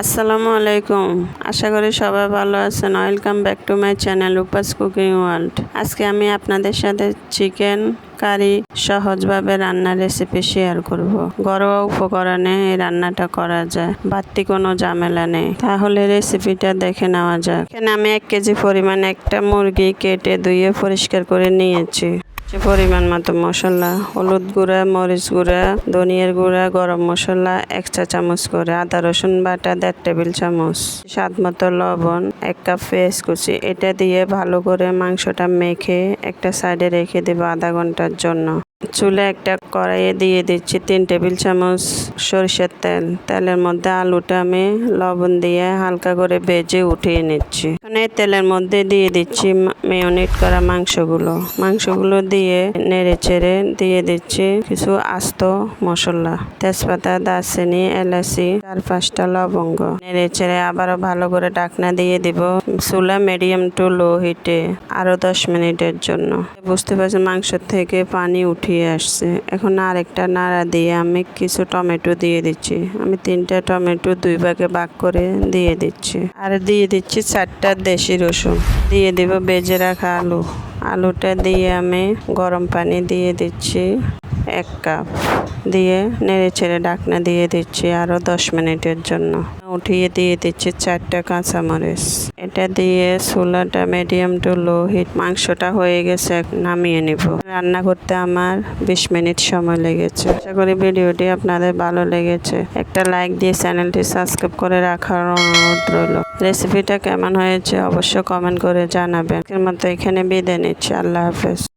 আসসালামু আলাইকুম। আশা করি সবাই ভালো আছেন। Welcome back to my channel Rupa's cooking world. আজকে আমি আপনাদের সাথে চিকেন কারি সহজভাবে রান্নার রেসিপি শেয়ার করব। ঘরোয়া উপকরণে এই রান্নাটা করা যায়, বাড়তি কোনো ঝামেলা নেই। তাহলে রেসিপিটা দেখে নেওয়া যাক। এখানে আমি 1 কেজি পরিমাণ একটা মুরগি কেটে ধুয়ে পরিষ্কার করে নিয়েছি। পরিমাণ মতো মশলা, হলুদ গুঁড়া, মরিচ গুঁড়া, ধনিয়ার গুঁড়া, গরম মশলা 1 চা চামচ করে, আদা রসুন বাটা 1.5 টেবিল চামচ, স্বাদ মতো লবণ, 1 কাপ পেঁয়াজ কুচি। এটা দিয়ে ভালো করে মাংসটা মেখে একটা সাইডে রেখে দেবো আধা ঘন্টার জন্য। চুলে একটা কড়াইয়ে দিয়ে দিচ্ছি 3 টেবিল চামচ সরিষার তেল। তেলের মধ্যে আলুটা আমি লবণ দিয়ে হালকা করে ভেজে উঠিয়ে নিচ্ছি। এখন এই তেলের মধ্যে দিয়ে দিচ্ছি ম্যারিনেট করা মাংসগুলো দিয়ে নেড়ে চেড়ে দিয়ে দিচ্ছি কিছু আস্ত মশলা, তেজপাতা, দারচিনি, এলাচি, 4-5টা লবঙ্গ। নেড়ে চেড়ে আবারও ভালো করে ঢাকনা দিয়ে দিব চুলা মিডিয়াম টু লো হিটে আরো 10 মিনিটের জন্য। বুঝতে পারছি মাংস থেকে পানি উঠিয়ে আসছে। এখন আরেকটা নাড়া দিয়ে আমি কিছু টমেটো দিয়ে দিচ্ছি। আমি 3টা টমেটো 2 ভাগে ভাগ করে দিয়ে দিচ্ছি। আর দিয়ে দিচ্ছি 4টা দেশি রসুন। দিয়ে দেব ভেজে রাখা আলুটা দিয়ে আমি গরম পানি দিয়ে দিচ্ছি 1 কাপ, দিয়ে নেড়ে ছেড়ে ঢাকনা দিয়ে দিচ্ছি আরো 10 মিনিটের জন্য। উঠিয়ে দিয়ে দিচ্ছি 4টা কাঁচামরিচ। এটা দিয়ে চুলাটা মিডিয়াম টু লো হিট। মাংসটা হয়ে গেছে, নামিয়ে নিব। রান্না করতে আমার 20 মিনিট সময় লেগেছে। আশা করি ভিডিওটি আপনাদের ভালো লেগেছে। একটা লাইক দিয়ে চ্যানেলটি সাবস্ক্রাইব করে রাখার অনুরোধ রইল। রেসিপিটা কেমন হয়েছে অবশ্যই কমেন্ট করে জানাবেন। এর মতো এখানে বিদায় নিচ্ছি। আল্লাহ হাফেজ।